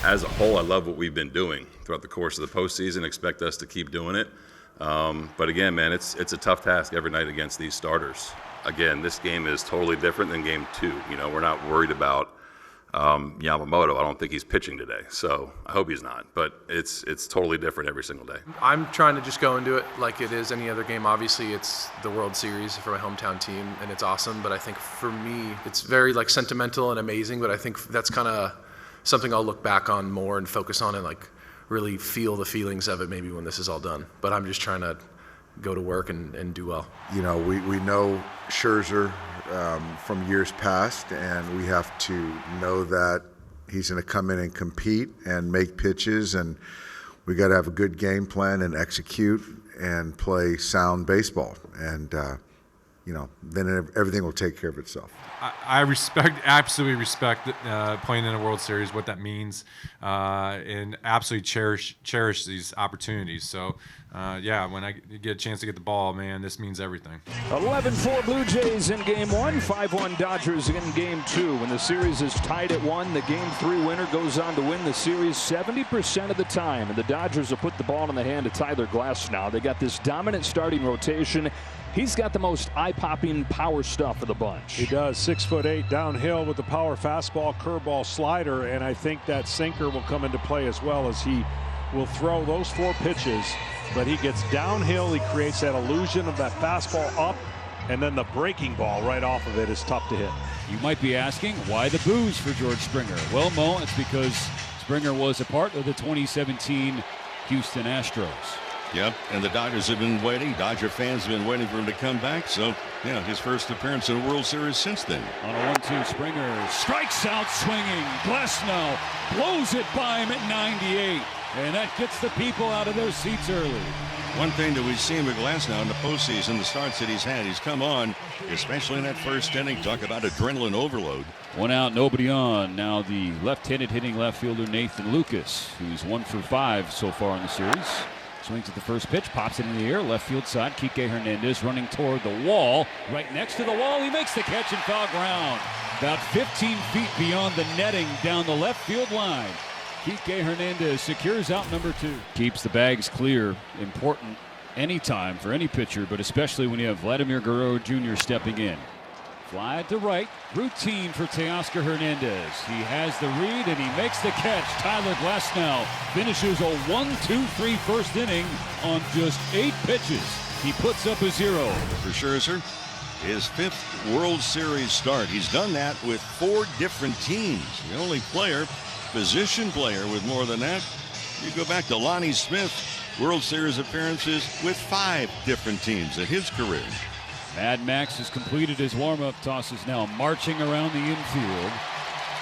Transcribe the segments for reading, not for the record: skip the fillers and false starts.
as a whole, I love what we've been doing throughout the course of the postseason. Expect us to keep doing it. But again, man, it's a tough task every night against these starters. Again, this game is totally different than game 2. We're not worried about Yamamoto. I don't think he's pitching today, so I hope he's not. But it's totally different every single day. I'm trying to just go and do it like it is any other game. Obviously, it's the World Series for my hometown team, and it's awesome. But I think for me, it's very sentimental and amazing. But I think that's kind of something I'll look back on more and focus on and really feel the feelings of it maybe when this is all done. But I'm just trying to go to work and do well. We know Scherzer from years past, and we have to know that he's going to come in and compete and make pitches, and we got to have a good game plan and execute and play sound baseball, and then everything will take care of itself. I absolutely respect playing in a World Series, what that means, and absolutely cherish these opportunities. So, when I get a chance to get the ball, man, this means everything. 11-4 Blue Jays in Game 1, 5-1 Dodgers in Game 2. When the series is tied at 1, the Game 3 winner goes on to win the series 70% of the time. And the Dodgers will put the ball in the hand of Tyler Glasnow. They got this dominant starting rotation. He's got the most eye-popping power stuff of the bunch. He does. 6'8", downhill with the power fastball, curveball, slider, and I think that sinker will come into play as well, as he will throw those 4 pitches, but he gets downhill. He creates that illusion of that fastball up, and then the breaking ball right off of it is tough to hit. You might be asking, why the boos for George Springer? Well, Mo, it's because Springer was a part of the 2017 Houston Astros. Yep, and the Dodgers have been waiting. Dodger fans have been waiting for him to come back. So, his first appearance in the World Series since then. On a 1-2, Springer strikes out swinging. Glasnow blows it by him at 98. And that gets the people out of their seats early. One thing that we've seen with Glasnow in the postseason, the starts that he's had, he's come on, especially in that first inning. Talk about adrenaline overload. 1 out, nobody on. Now the left-handed hitting left fielder Nathan Lucas, who's 1 for 5 so far in the series. Swings at the first pitch, pops it in the air, left field side. Kike Hernandez running toward the wall. Right next to the wall, he makes the catch and foul ground. About 15 feet beyond the netting down the left field line. Kike Hernandez secures out number 2. Keeps the bags clear. Important anytime for any pitcher, but especially when you have Vladimir Guerrero Jr. stepping in. Fly to right, routine for Teoscar Hernandez. He has the read and he makes the catch. Tyler Glasnow finishes a 1-2-3 first inning on just 8 pitches. He puts up a 0. For Scherzer, his 5th World Series start. He's done that with 4 different teams. The only position player with more than that. You go back to Lonnie Smith, World Series appearances with 5 different teams in his career. Mad Max has completed his warm-up tosses, now marching around the infield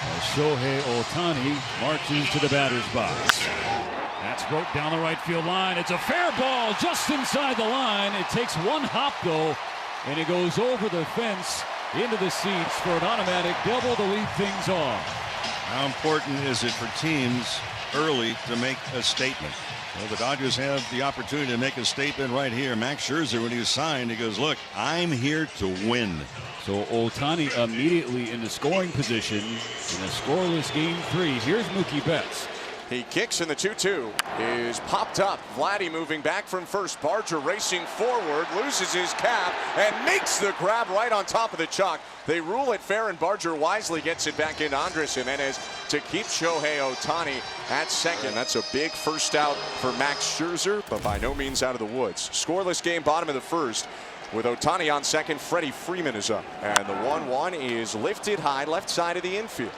as Shohei Ohtani marches to the batter's box. That's broke down the right field line. It's a fair ball just inside the line. It takes 1 hop, though, and it goes over the fence into the seats for an automatic double to lead things off. How important is it for teams early to make a statement? Well, the Dodgers have the opportunity to make a statement right here. Max Scherzer, when he was signed, he goes, look, I'm here to win. So Ohtani immediately in the scoring position in a scoreless Game 3. Here's Mookie Betts. He kicks in the 2-2. Is popped up. Vladdy moving back from first. Barger racing forward, loses his cap, and makes the grab right on top of the chalk. They rule it fair, and Barger wisely gets it back into Andres Jimenez to keep Shohei Ohtani at second. That's a big first out for Max Scherzer, but by no means out of the woods. Scoreless game, bottom of the first. With Ohtani on second, Freddie Freeman is up. And the 1-1 is lifted high left side of the infield.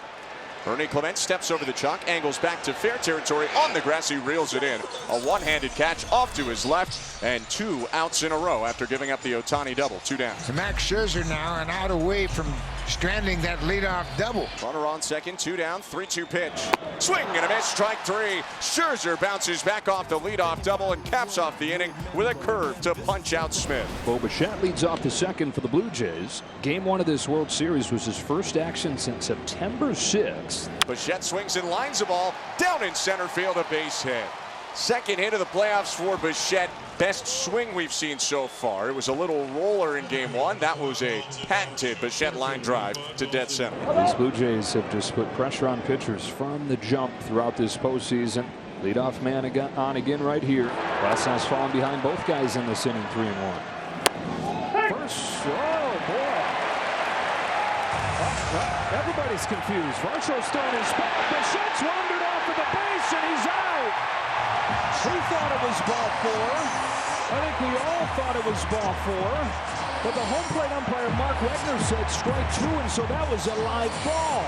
Ernie Clement steps over the chalk, angles back to fair territory on the grass. He reels it in. A one-handed catch off to his left, and 2 outs in a row after giving up the Ohtani double. 2 down. To Max Scherzer now, and out away from stranding that leadoff double. Runner on second, 2 down, 3-2 pitch. Swing and a miss, strike 3. Scherzer bounces back off the leadoff double and caps off the inning with a curve to punch out Smith. Bo Bichette leads off the second for the Blue Jays. Game 1 of this World Series was his first action since September 6th. Bichette swings and lines the ball down in center field, a base hit. Second hit of the playoffs for Bichette. Best swing we've seen so far. It was a little roller in game one. That was a patented Bichette line drive to dead center. These Blue Jays have just put pressure on pitchers from the jump throughout this postseason. Leadoff man on again right here. Glasnow's falling behind both guys in this inning, 3-1. First, oh boy. Everybody's confused. Varsho still in his spot. Bichette's wandered off of the base and he's out. He thought it was ball 4. I think we all thought it was ball 4. But the home plate umpire, Mark Wegner, said strike 2, and so that was a live ball.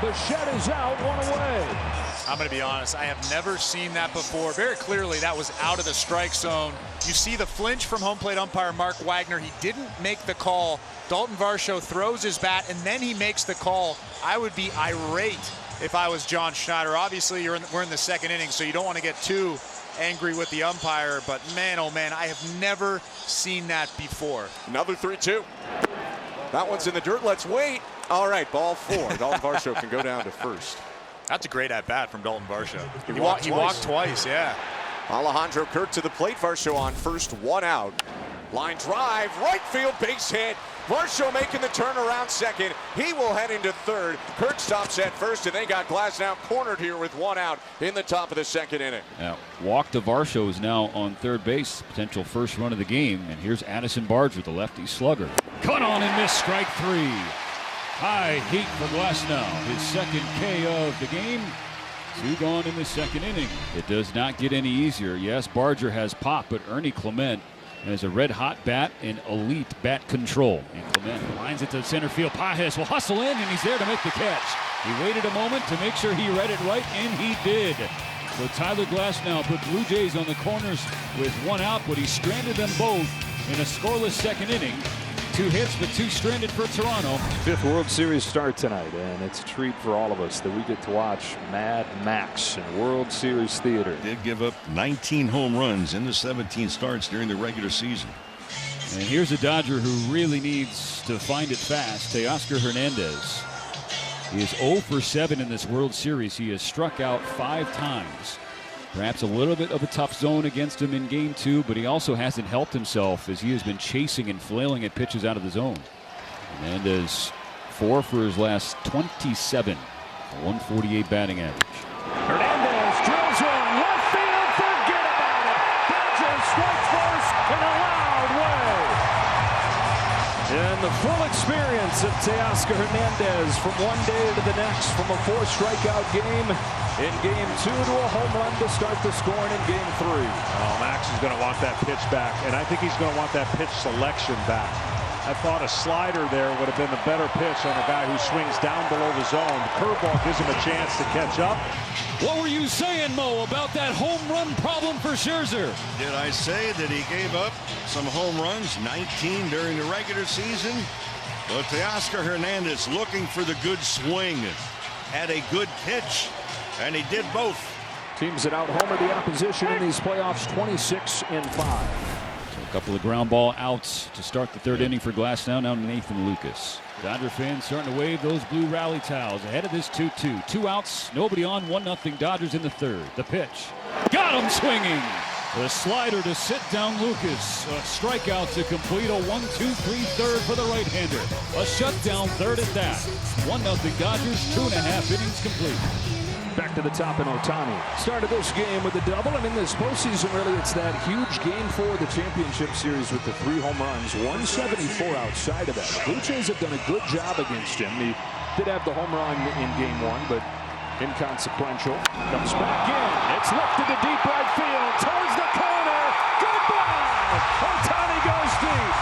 Bichette is out, 1 away. I'm going to be honest, I have never seen that before. Very clearly, that was out of the strike zone. You see the flinch from home plate umpire Mark Wagner. He didn't make the call. Dalton Varsho throws his bat, and then he makes the call. I would be irate if I was John Schneider. Obviously, we're in the second inning, so you don't want to get too angry with the umpire, but man, oh man, I have never seen that before. Another 3-2. That one's in the dirt. Let's wait. All right, ball 4. Dalton Varsho can go down to first. That's a great at-bat from Dalton Varsho. He walked twice, yeah. Alejandro Kirk to the plate. Varsho on first, 1 out. Line drive, right field, base hit. Varsho making the turn around second. He will head into third. Kirk stops at first, and they got Glasnow cornered here with 1 out in the top of the second inning. Now, walk to Varsho is now on third base, potential first run of the game. And here's Addison Barger, the lefty slugger. Cut on and miss, strike 3. High heat for Glasnow, his second K of the game. 2 gone in the second inning. It does not get any easier. Yes, Barger has pop, but Ernie Clement has a red-hot bat and elite bat control. And Clement lines it to center field. Pages will hustle in, and he's there to make the catch. He waited a moment to make sure he read it right, and he did. So Tyler Glasnow put Blue Jays on the corners with 1 out, but he stranded them both in a scoreless second inning. 2 hits, but 2 stranded for Toronto. 5th World Series start tonight, and it's a treat for all of us that we get to watch Mad Max in World Series theater. Did give up 19 home runs in the 17 starts during the regular season. And here's a Dodger who really needs to find it fast. Teoscar Hernandez. He is 0 for 7 in this World Series. He has struck out 5 times. Perhaps a little bit of a tough zone against him in game 2, but he also hasn't helped himself as he has been chasing and flailing at pitches out of the zone. Hernandez 4 for his last 27, a 148 batting average. Hernandez drills one, left field, forget about it. Dodgers strike first in a loud way. And the full experience of Teoscar Hernandez from one day to the next, from a 4-strikeout game in game 2 to a home run to start the scoring in game 3. Oh, Max is going to want that pitch back, and I think he's going to want that pitch selection back. I thought a slider there would have been the better pitch on a guy who swings down below the zone. The curveball gives him a chance to catch up. What were you saying, Mo, about that home run problem for Scherzer? Did I say that he gave up some home runs, 19 during the regular season? But Teoscar Hernandez looking for the good swing, had a good pitch, and he did both. Teams that out-homer the opposition in these playoffs, 26-5. So a couple of ground ball outs to start the third inning for Glasnow. Now Nathan Lucas. Dodger fans starting to wave those blue rally towels ahead of this 2-2. 2 outs, nobody on, 1-0 Dodgers in the third. The pitch. Got him swinging. The slider to sit down Lucas. A strikeout to complete a 1-2-3 third for the right-hander. A shutdown third at that. 1-0 Dodgers, 2.5 innings complete. Back to the top in Ohtani. Started this game with a double, and in this postseason, really, it's that huge game 4 of the championship series with the 3 home runs, 174 outside of that. The Blue Jays have done a good job against him. He did have the home run in game 1, but inconsequential. Comes back in. It's lifted to deep right field. Towards the corner. Goodbye! Ohtani goes deep.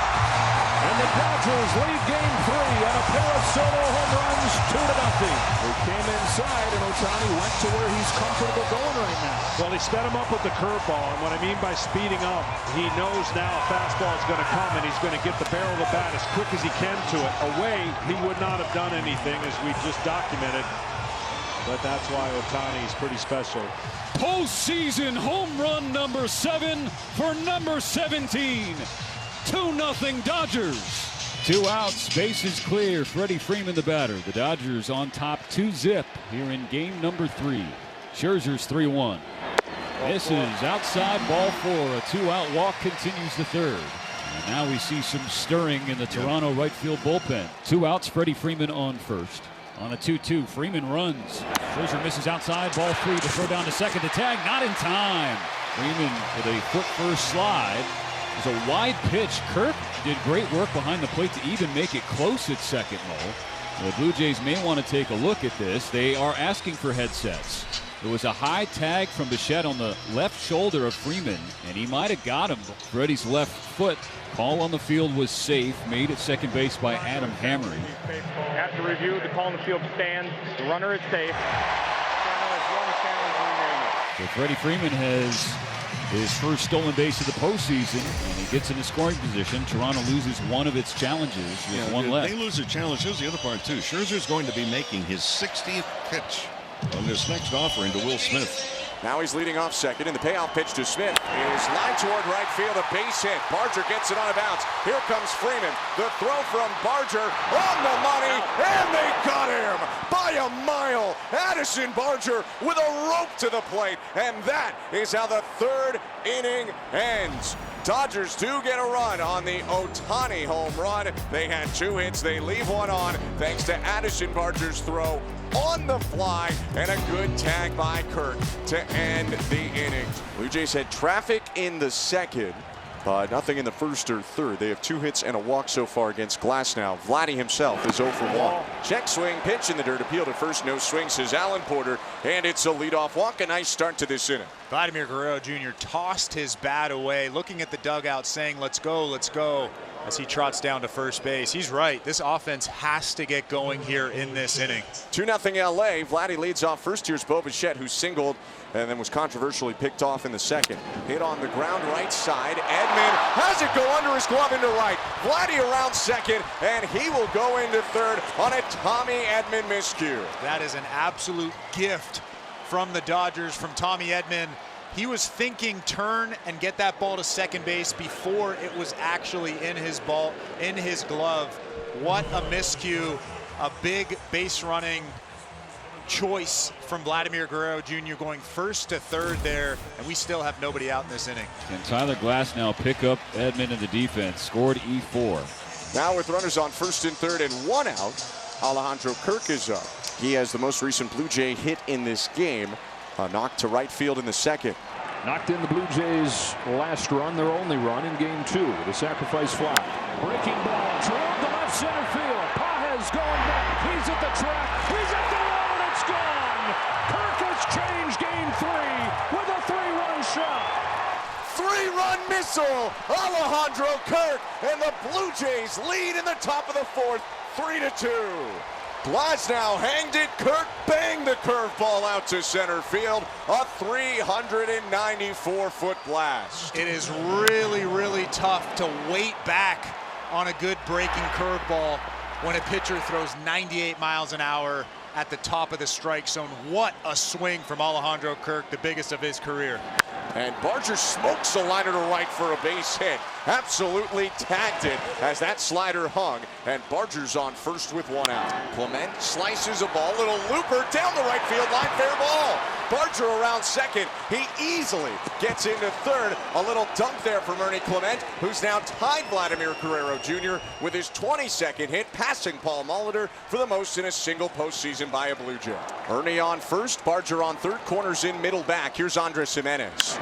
And the Dodgers lead game 3 on a pair of solo home runs, 2-0. They came inside, and Ohtani went to where he's comfortable going right now. Well, he sped him up with the curveball, and what I mean by speeding up, he knows now a fastball is going to come, and he's going to get the barrel of the bat as quick as he can to it. Away, he would not have done anything, as we just documented. But that's why Ohtani is pretty special. Postseason home run number 7 for number 17. 2-0 Dodgers. 2 outs, bases clear. Freddie Freeman the batter. The Dodgers on top 2-0 here in game number 3. Scherzer's 3-1. This is outside, ball 4. A 2-out walk continues the third. And now we see some stirring in the Toronto right field bullpen. 2 outs, Freddie Freeman on first. On a 2-2, Freeman runs. Scherzer misses outside, ball 3 to throw down to second. The tag, not in time. Freeman with a foot-first slide. It was a wide pitch. Kirk did great work behind the plate to even make it close at second, Mo. The Blue Jays may want to take a look at this. They are asking for headsets. There was a high tag from Bichette on the left shoulder of Freeman, and he might have got him. Freddie's left foot. Call on the field was safe, made at second base by Adam Hamry. After review, the call on the field stands. The runner is safe. So Freddie Freeman has his first stolen base of the postseason, and he gets in a scoring position. Toronto loses one of its challenges with one left. They lose a challenge. Here's the other part, too. Scherzer's going to be making his 60th pitch on this next offering to Will Smith. Now he's leading off second, and the payoff pitch to Smith is lined toward right field, a base hit. Barger gets it on a bounce. Here comes Freeman. The throw from Barger on the money, and they got him by a mile. Addison Barger with a rope to the plate, and that is how the third inning ends. Dodgers do get a run on the Ohtani home run. They had 2 hits. They leave one on thanks to Addison Barger's throw on the fly, and a good tag by Kirk to end the inning. Blue Jays had traffic in the second, but nothing in the first or third. They have 2 hits and a walk so far against Glasnow. Vladdy himself is 0 for 1. Check swing, pitch in the dirt, appeal to first, no swing, says Alan Porter, and it's a leadoff walk. A nice start to this inning. Vladimir Guerrero Jr. tossed his bat away, looking at the dugout saying, let's go, as he trots down to first base. He's right. This offense has to get going here in this inning. 2-0 LA. Vladdy leads off first. Here's Bo Bichette, who singled and then was controversially picked off in the second. Hit on the ground right side. Edman has it go under his glove into right. Vladdy around second, and he will go into third on a Tommy Edman miscue. That is an absolute gift from the Dodgers, from Tommy Edman. He was thinking turn and get that ball to second base before it was actually in his glove. What a miscue. A big base running choice from Vladimir Guerrero Jr. going first to third there, and we still have nobody out in this inning. Can Tyler Glasnow pick up Edman in the defense? Scored E4. Now with runners on first and third and 1 out, Alejandro Kirk is up. He has the most recent Blue Jay hit in this game. A knock to right field in the second. Knocked in the Blue Jays' last run, their only run in game 2. The sacrifice fly. Breaking ball toward the left center field. Pages going back. He's at the track. He's at the wall, and it's gone. Kirk has changed game 3 with a 3-run shot. 3-run missile. Alejandro Kirk, and the Blue Jays lead in the top of the 4th, 3-2. Glasnow hanged it. Kirk banged the curveball out to center field. A 394-foot blast. It is really, really tough to wait back on a good breaking curveball when a pitcher throws 98 miles an hour at the top of the strike zone. What a swing from Alejandro Kirk, the biggest of his career. And Barger smokes a liner to right for a base hit. Absolutely tagged it as that slider hung. And Barger's on first with 1 out. Clement slices a ball, little looper down the right field line, fair ball. Barger around second. He easily gets into third. A little dunk there from Ernie Clement, who's now tied Vladimir Guerrero Jr. with his 22nd hit, passing Paul Molitor for the most in a single postseason by a Blue Jay. Ernie on first, Barger on third, corners in, middle back. Here's Andres Jimenez.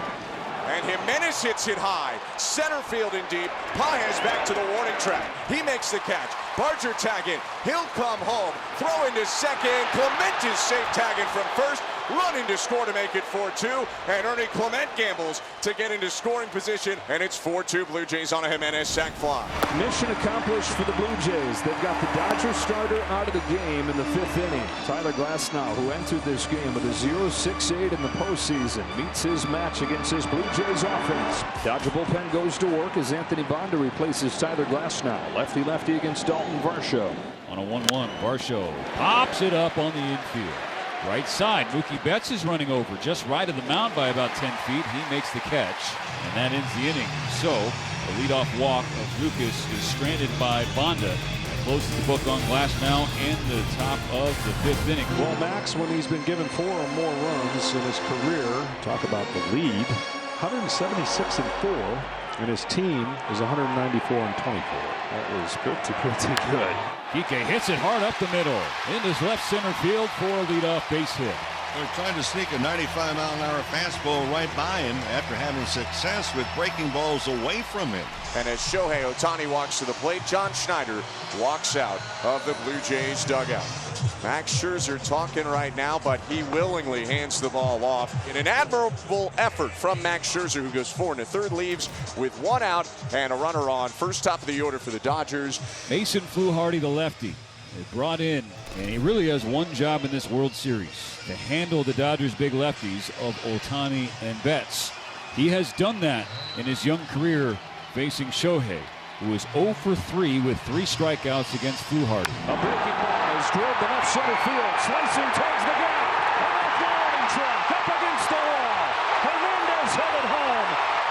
And Jimenez hits it high. Center field in deep. Pages back to the warning track. He makes the catch. Barger tagging. He'll come home. Throw into second. Clement is safe tagging from first. Running to score to make it 4-2. And Ernie Clement gambles to get into scoring position. And it's 4-2 Blue Jays on a Jimenez sac fly. Mission accomplished for the Blue Jays. They've got the Dodgers starter out of the game in the 5th inning. Tyler Glasnow, who entered this game with a 0.68 in the postseason, meets his match against his Blue Jays offense. Dodger bullpen goes to work as Anthony Banda replaces Tyler Glasnow. Lefty-lefty against Dalton Varsho. On a 1-1, Varsho pops it up on the infield. Right side, Mookie Betts is running over just right of the mound by about 10 feet. He makes the catch, and that ends the inning. So, the leadoff walk of Lucas is stranded by Banda. closes the book on glass now in the top of the 5th inning. Well, Max, when he's been given 4 or more runs in his career, talk about the lead, 176-4, and his team is 194-24. That was pretty good. Kike hits it hard up the middle into left center field for a leadoff base hit. They're trying to sneak a 95-mile-an-hour fastball right by him after having success with breaking balls away from him. And as Shohei Ohtani walks to the plate, John Schneider walks out of the Blue Jays dugout. Max Scherzer talking right now, but he willingly hands the ball off in an admirable effort from Max Scherzer, who goes 4 1/3, leaves with 1 out and a runner on. First top of the order for the Dodgers. Mason Fluharty, the lefty, is brought in, and he really has one job in this World Series: to handle the Dodgers' big lefties of Ohtani and Betts. He has done that in his young career facing Shohei, who is 0 for 3 with 3 strikeouts against Fluharty. A breaking ball is drilled to left center field, slicing towards the gap. And off the warning track, up against the wall. Hernandez headed home.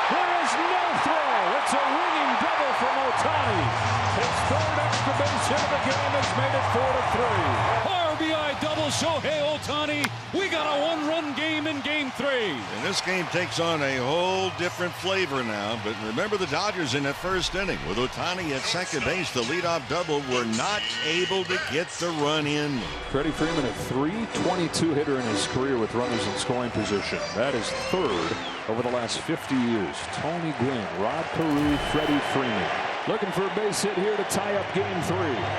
There is no throw. It's a ringing double from Ohtani. His 3rd extra base hit of the game has made it 4-3. RBI double Shohei Ohtani. We got a 1-run game in Game 3. And this game takes on a whole different flavor now. But remember the Dodgers in that first inning with Ohtani at second base, the leadoff double, were not able to get the run in. Freddie Freeman, a .322 hitter in his career with runners in scoring position. That is 3rd over the last 50 years. Tony Gwynn, Rod Carew, Freddie Freeman. Looking for a base hit here to tie up Game 3.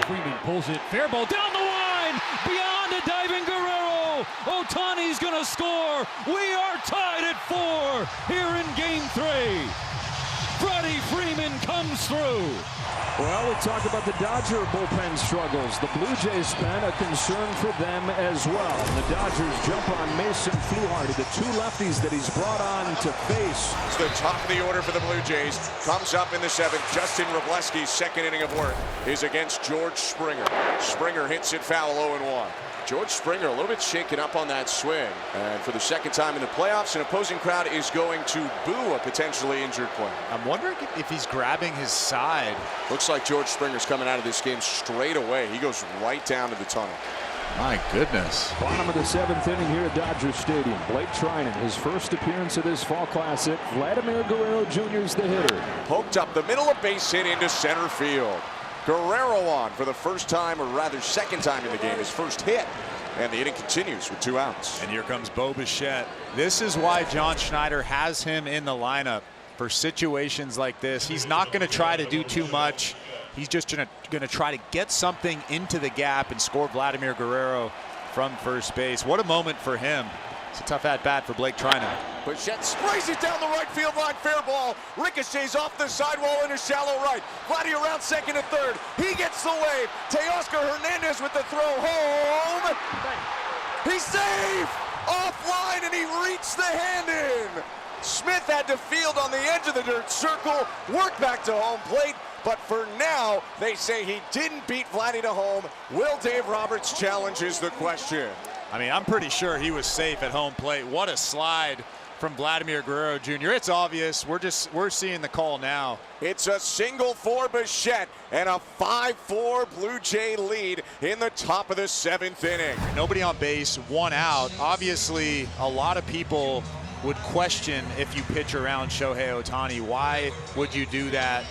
Freeman pulls it, fair ball down the line, beyond a diving Guerrero. Ohtani's gonna score. We are tied at 4 here in Game 3. Freddie Freeman comes through. Well, we talked about the Dodger bullpen struggles. The Blue Jays been a concern for them as well. The Dodgers jump on Mason Fluharty, the 2 lefties that he's brought on to face. It's the top of the order for the Blue Jays. Comes up in the 7th. Justin Wroblewski's second inning of work is against George Springer. Springer hits it foul, 0-1. George Springer a little bit shaken up on that swing. And for the second time in the playoffs, an opposing crowd is going to boo a potentially injured player. I'm wondering if he's grabbing his side. Looks like George Springer's coming out of this game straight away. He goes right down to the tunnel. My goodness. Bottom of the 7th inning here at Dodger Stadium. Blake Treinen, his first appearance of this fall classic. Vladimir Guerrero Jr. is the hitter. Poked up the middle, a base hit into center field. Guerrero on for the first time, or rather second time in the game, his first hit. And the inning continues with 2 outs. And here comes Bo Bichette. This is why John Schneider has him in the lineup for situations like this. He's not going to try to do too much. He's just going to try to get something into the gap and score Vladimir Guerrero from first base. What a moment for him. It's a tough at-bat for Blake Treinen. Bichette sprays it down the right field line, fair ball. Ricochets off the sidewall into shallow right. Vladdy around second and third. He gets the wave. Teoscar Hernandez with the throw home. He's safe! Offline, and he reached the hand in. Smith had to field on the edge of the dirt circle, work back to home plate. But for now, they say he didn't beat Vladdy to home. Will Dave Roberts challenges the question? I mean, I'm pretty sure he was safe at home plate. What a slide from Vladimir Guerrero Jr. It's obvious. We're seeing the call now. It's a single for Bichette and a 5-4 Blue Jay lead in the top of the 7th inning. Nobody on base, 1 out. Obviously, a lot of people would question if you pitch around Shohei Ohtani. Why would you do that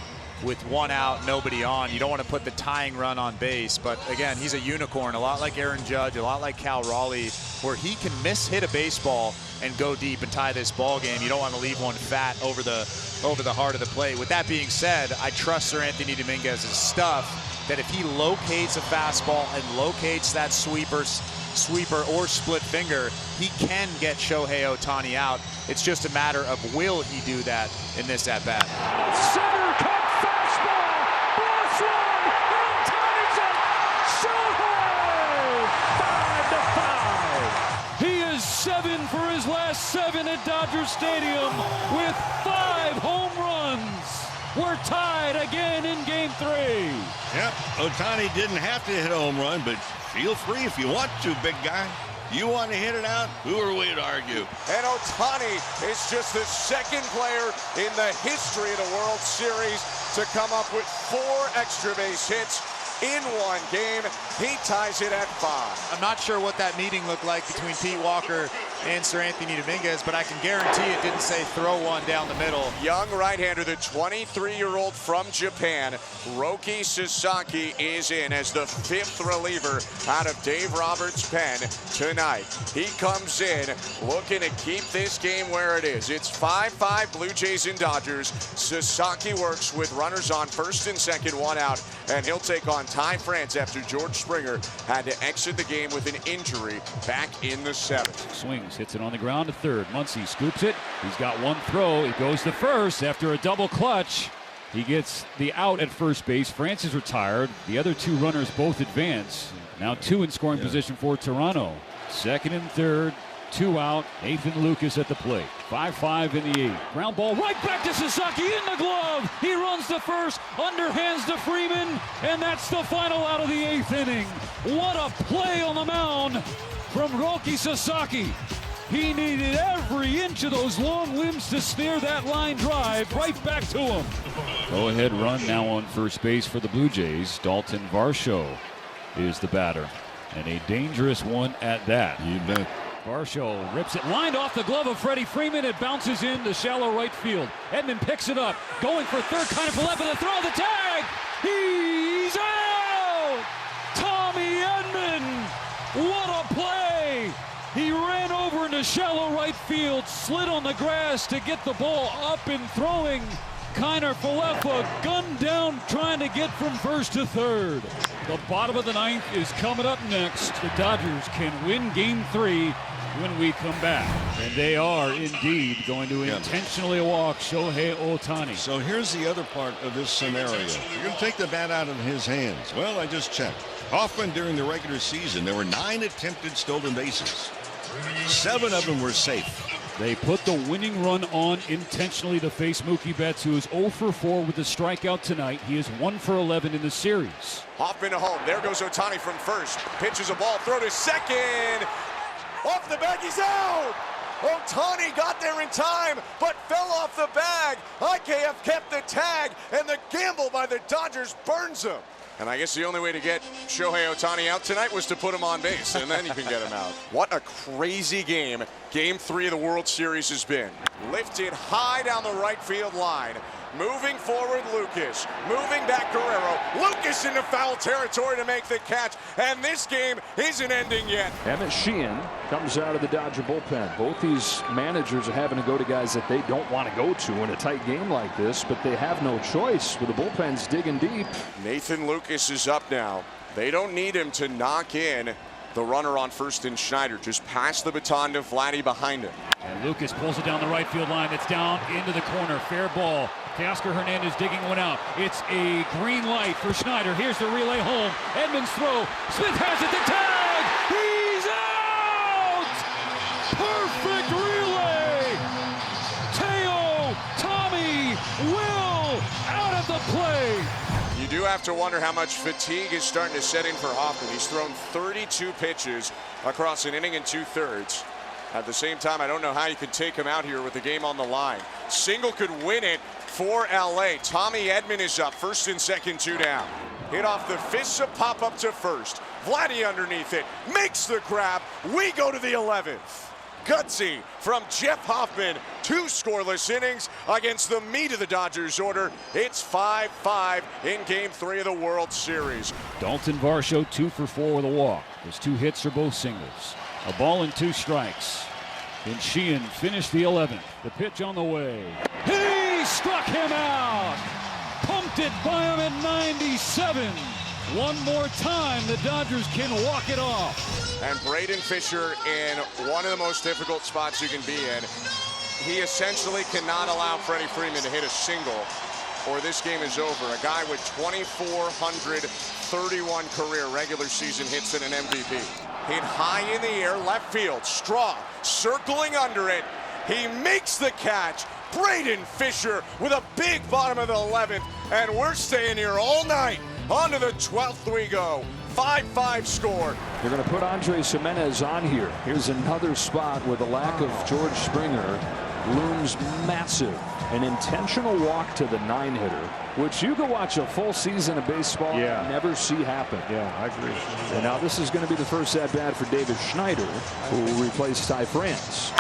with 1 out, nobody on? You don't want to put the tying run on base, but again, he's a unicorn, a lot like Aaron Judge, a lot like Cal Raleigh, where he can miss-hit a baseball and go deep and tie this ball game. You don't want to leave one fat over the heart of the plate. With that being said, I trust Sir Anthony Dominguez's stuff that if he locates a fastball and locates that sweeper or split finger, he can get Shohei Ohtani out. It's just a matter of will he do that in this at-bat. Center cut fastball, blast one, and Ohtani's up. Shohei, 5-5. He is 7 for his last 7 at Dodger Stadium with 5 home runs. We're tied again in Game 3. Yep, Ohtani didn't have to hit a home run, but feel free if you want to, big guy. You want to hit it out? Who are we to argue? And Ohtani is just the second player in the history of the World Series to come up with 4 extra base hits. in one game. He ties it at 5. I'm not sure what that meeting looked like between Pete Walker and Sir Anthony Dominguez, but I can guarantee it didn't say throw one down the middle. Young right-hander, the 23-year-old from Japan, Roki Sasaki, is in as the 5th reliever out of Dave Roberts' pen tonight. He comes in looking to keep this game where it is. It's 5-5 Blue Jays and Dodgers. Sasaki works with runners on first and second, 1 out, and he'll take on Ty France after George Springer had to exit the game with an injury back in the 7th. Swings, hits it on the ground to third. Muncy scoops it. He's got one throw. It goes to first after a double clutch. He gets the out at first base. France is retired. The other 2 runners both advance. Now 2 in scoring position for Toronto. Second and third, 2 out. Nathan Lucas at the plate. 5-5 in the 8th. Ground ball right back to Sasaki in the glove. He runs to first, underhands to Freeman, and that's the final out of the 8th inning. What a play on the mound from Roki Sasaki. He needed every inch of those long limbs to snare that line drive right back to him. Go-ahead run now on first base for the Blue Jays. Dalton Varsho is the batter, and a dangerous one at that. You bet. Varsho rips it, lined off the glove of Freddie Freeman. It bounces into shallow right field. Edman picks it up, going for third, kind of for left, and the throw, the tag. He's out! Tommy Edman! What a play! He ran over into shallow right field, slid on the grass to get the ball up and throwing. Kiner Falefa gunned down trying to get from first to third. The bottom of the 9th is coming up next. The Dodgers can win Game 3 when we come back. And they are indeed going to intentionally walk Shohei Ohtani. So here's the other part of this scenario. You're going to take the bat out of his hands. Well, I just checked. Often during the regular season, there were 9 attempted stolen bases. 7 of them were safe. They put the winning run on intentionally to face Mookie Betts, who is 0 for 4 with a strikeout tonight. He is 1 for 11 in the series. Hoffman to home. There goes Ohtani from first. Pitches a ball, throw to second. Off the bag, he's out. Ohtani got there in time, but fell off the bag. IKF kept the tag, and the gamble by the Dodgers burns him. And I guess the only way to get Shohei Ohtani out tonight was to put him on base, and then you can get him out. What a crazy game Game 3 of the World Series has been. Lifted high down the right field line. Moving forward, Lucas. Moving back, Guerrero. Lucas into foul territory to make the catch, and this game isn't ending yet. Emmett Sheehan comes out of the Dodger bullpen. Both these managers are having to go to guys that they don't want to go to in a tight game like this, but they have no choice with the bullpens digging deep. Nathan Lucas is up now. They don't need him to knock in the runner on first and Schneider. Just pass the baton to Vladdy behind him. And Lucas pulls it down the right field line. It's down into the corner. Fair ball. Teoscar Hernandez digging one out. It's a green light for Schneider. Here's the relay home. Edmonds throw. Smith has it. The tag. He's out! Perfect relay. Teo, Tommy, Will out of the play. You do have to wonder how much fatigue is starting to set in for Hoffman. He's thrown 32 pitches across an inning and 2/3. At the same time, I don't know how you could take him out here with the game on the line. Single could win it for LA. Tommy Edman is up, first and second, 2 down. Hit off the fists of pop up to first. Vladdy underneath it, makes the grab. We go to the 11th. Gutsy from Jeff Hoffman. 2 scoreless innings against the meat of the Dodgers order. It's 5-5 in Game 3 of the World Series. Dalton Varsho 2 for 4 with a walk. His 2 hits are both singles. A ball and 2 strikes. And Sheehan finished the 11th. The pitch on the way. He struck him out. Pumped it by him at 97. One more time, the Dodgers can walk it off. And Braden Fisher in one of the most difficult spots you can be in. He essentially cannot allow Freddie Freeman to hit a single, or this game is over. A guy with 2,431 career regular season hits and an MVP. Hit high in the air, left field. Straw circling under it. He makes the catch. Braden Fisher with a big bottom of the 11th, and we're staying here all night. On to the 12th we go. 5-5 score. They're going to put Andres Gimenez on here. Here's another spot with a lack of George Springer. looms massive. An intentional walk to the 9-hitter, which you could watch a full season of baseball and never see happen. Yeah, I agree. And now this is going to be the first at-bat for David Schneider, who will replace Ty France.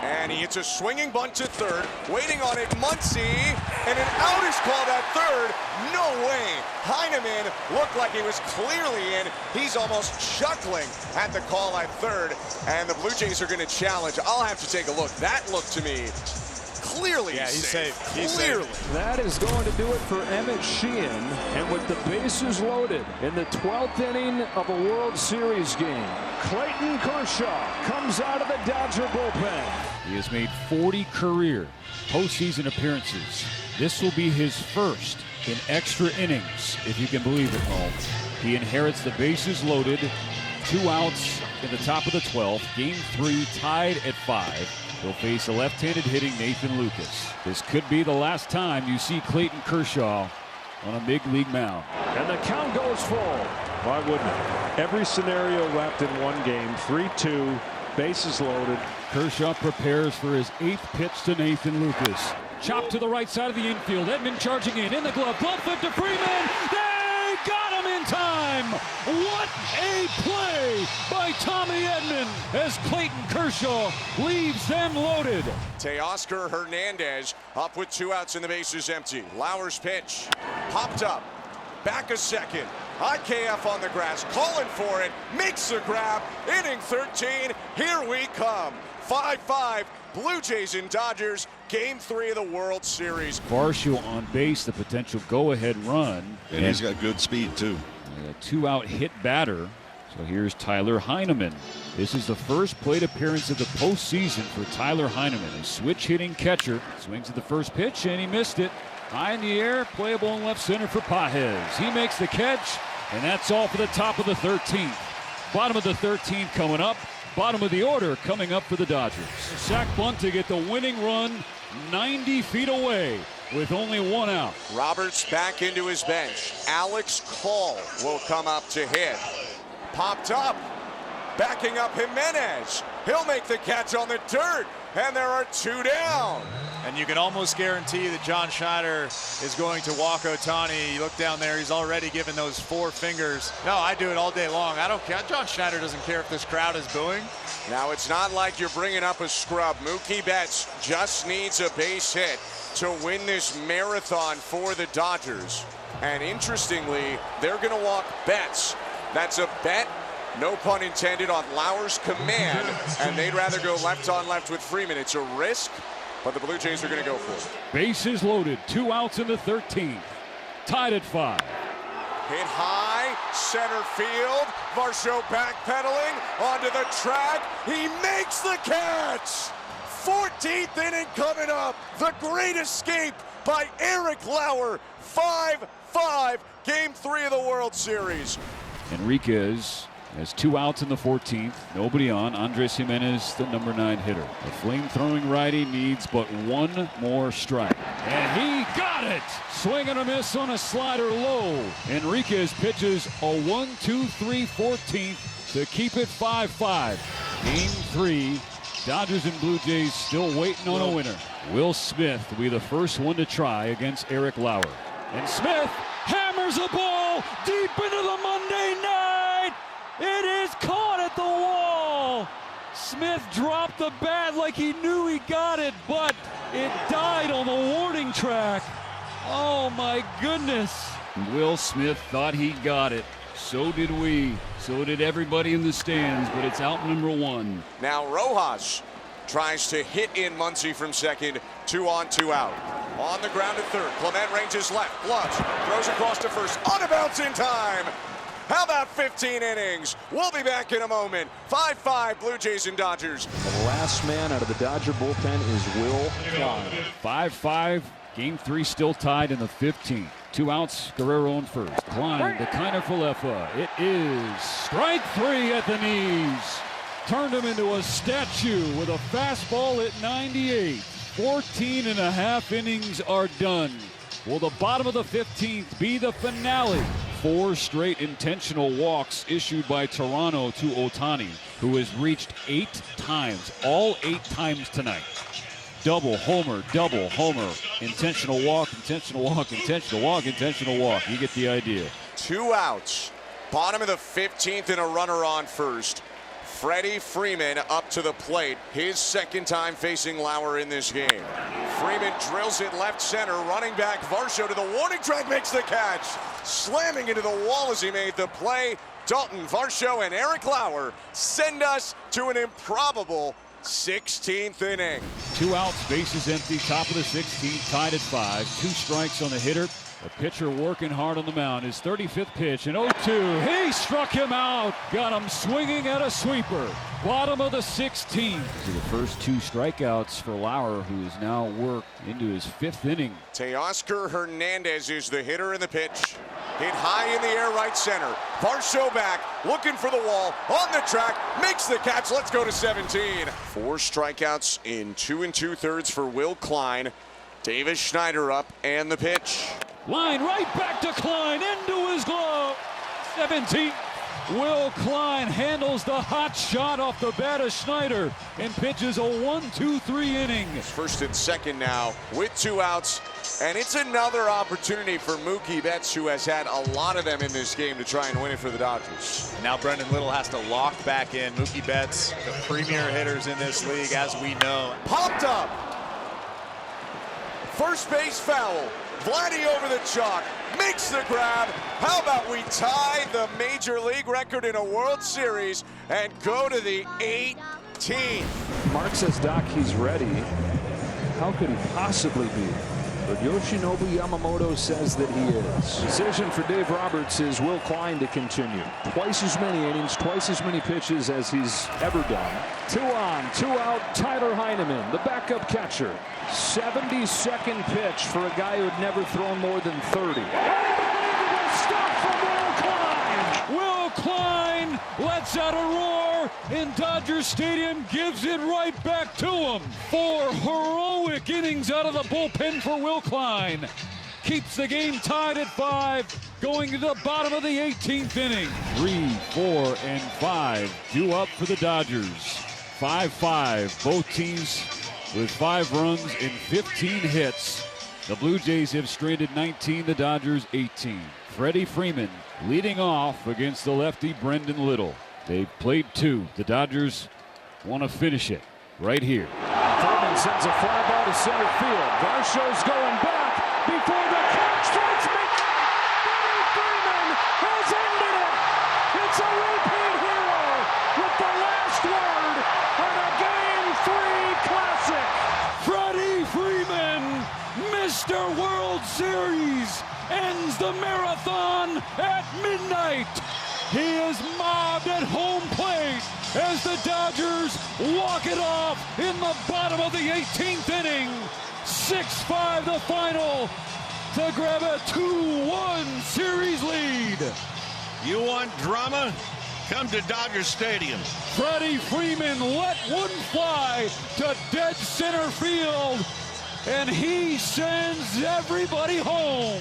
And he hits a swinging bunt to third, waiting on it, Muncy, and an out is called at third. No way. Heineman looked like he was clearly in. He's almost chuckling at the call at third, and the Blue Jays are going to challenge. I'll have to take a look. That looked to me clearly he's safe. He's clearly. safe. That is going to do it for Emmett Sheehan. And with the bases loaded in the 12th inning of a World Series game, Clayton Kershaw comes out of the Dodger bullpen. He has made 40 career postseason appearances. This will be his first in extra innings, if you can believe it, Mo. He inherits the bases loaded, 2 outs in the top of the 12th. Game 3 tied at 5. He'll face a left-handed hitting Nathan Lucas. This could be the last time you see Clayton Kershaw on a big league mound. And the count goes full. Why wouldn't it? Every scenario wrapped in one game. 3-2, bases loaded. Kershaw prepares for his 8th pitch to Nathan Lucas. Chop to the right side of the infield. Edman charging in the glove. Glove flip to Freeman. They got him in time. What a play by Tommy Edman as Clayton Kershaw leaves them loaded. Teoscar Hernandez up with 2 outs and the bases empty. Lauer's pitch popped up. Back a second. IKF on the grass, calling for it, makes the grab. Inning 13, here we come. 5-5, Blue Jays and Dodgers, Game 3 of the World Series. Varsho on base, the potential go-ahead run. And he's got good speed, too. A 2-out hit batter. So here's Tyler Heineman. This is the first plate appearance of the postseason for Tyler Heineman. A switch-hitting catcher. Swings at the first pitch, and he missed it. High in the air, playable in left center for Pages. He makes the catch, and that's all for the top of the 13th. Bottom of the 13th coming up. Bottom of the order coming up for the Dodgers. Sack bunt to get the winning run 90 feet away with only 1 out. Roberts back into his bench. Alex Call will come up to hit. Popped up. Backing up Jimenez. He'll make the catch on the dirt. And there are 2 down. And you can almost guarantee that John Schneider is going to walk Ohtani. You look down there, he's already given those 4 fingers. No, I do it all day long. I don't care. John Schneider doesn't care if this crowd is booing. Now, it's not like you're bringing up a scrub. Mookie Betts just needs a base hit to win this marathon for the Dodgers. And interestingly, they're going to walk Betts. That's a bet, no pun intended, on Lauer's command. And they'd rather go left on left with Freeman. It's a risk, but the Blue Jays are going to go for it. Bases loaded, 2 outs in the 13th. Tied at 5. Hit high, center field. Varsho backpedaling onto the track. He makes the catch. 14th inning coming up. The great escape by Eric Lauer. 5-5, Game 3 of the World Series. Enriquez has 2 outs in the 14th. Nobody on. Andres Jimenez, the number 9 hitter. The flame-throwing righty needs but 1 more strike. And he got it! Swing and a miss on a slider low. Enriquez pitches a 1-2-3 14th to keep it 5-5. Game 3. Dodgers and Blue Jays still waiting on a winner. Will Smith will be the first one to try against Eric Lauer. And Smith hammers the ball deep into the Monday night. It is caught at the wall. Smith dropped the bat like he knew he got it, but it died on the warning track. Oh my goodness. Will Smith thought he got it. So did we. So did everybody in the stands, but it's out number 1. Now Rojas tries to hit in Muncy from second. 2 on, 2 out. On the ground at third. Clement ranges left. Gloves. Throws across to first. On a bounce in time. How about 15 innings? We'll be back in a moment. 5-5 Blue Jays and Dodgers. The last man out of the Dodger bullpen is Will Klein. 5-5. Game 3 still tied in the 15th. 2 outs, Guerrero on first. Klein to Kiner-Falefa. It is strike 3 at the knees. Turned him into a statue with a fastball at 98. 14.5 innings are done. Will the bottom of the 15th be the finale? 4 straight intentional walks issued by Toronto to Ohtani, who has reached 8 times, all 8 times tonight. double, homer, double, homer. Intentional walk, intentional walk, intentional walk, intentional walk. You get the idea. 2 outs. Bottom of the 15th and a runner on first. Freddie Freeman up to the plate. His second time facing Lauer in this game. Freeman drills it left center. Running back Varsho to the warning track, makes the catch. Slamming into the wall as he made the play. Dalton Varsho and Eric Lauer send us to an improbable 16th inning. 2 outs, bases empty, top of the 16th, tied at 5. 2 strikes on the hitter. The pitcher working hard on the mound. His 35th pitch, an 0-2. He struck him out. Got him swinging at a sweeper. Bottom of the 16th. These are the first 2 strikeouts for Lauer, who is now worked into his 5th inning. Teoscar Hernandez is the hitter in the pitch. Hit high in the air right center. Varsho back, looking for the wall, on the track, makes the catch. Let's go to 17. 4 strikeouts in 2 2/3 for Will Klein. Davis Schneider up, and the pitch. Line right back to Klein, into his glove. 17. Will Klein handles the hot shot off the bat of Schneider and pitches a 1-2-3 inning. First and second now with 2 outs, and it's another opportunity for Mookie Betts, who has had a lot of them in this game, to try and win it for the Dodgers. And now Brendan Little has to lock back in. Mookie Betts, the premier hitters in this league, as we know. Popped up. First base foul. Vladdy over the chalk, makes the grab. How about we tie the Major League record in a World Series and go to the 18th? Mark says, Doc, he's ready. How could he possibly be? But Yoshinobu Yamamoto says that he is. Decision for Dave Roberts is Will Klein to continue. Twice as many innings, twice as many pitches as he's ever done. 2 on, 2 out, Tyler Heineman, the backup catcher. 72nd pitch for a guy who had never thrown more than 30. Stop from Will Klein! Will Klein lets out a roar in Dodger Stadium, gives it right back to him. 4 heroic innings out of the bullpen for Will Klein. Keeps the game tied at 5, going to the bottom of the 18th inning. 3, 4, and 5 due up for the Dodgers. 5-5, both teams with 5 runs and 15 hits. The Blue Jays have stranded 19, the Dodgers 18. Freddie Freeman leading off against the lefty Brendan Little. They've played 2. The Dodgers want to finish it right here. Freeman sends a fly ball to center field. Varsho's going back before the catch. Strikes me. Freddie Freeman has ended it. It's a repeat hero with the last word on a Game 3 classic. Freddie Freeman, Mr. World Series, ends the marathon at midnight. He is mobbed at home plate as the Dodgers walk it off in the bottom of the 18th inning. 6-5 the final to grab a 2-1 series lead. You want drama? Come to Dodger Stadium. Freddie Freeman let one fly to dead center field, and he sends everybody home.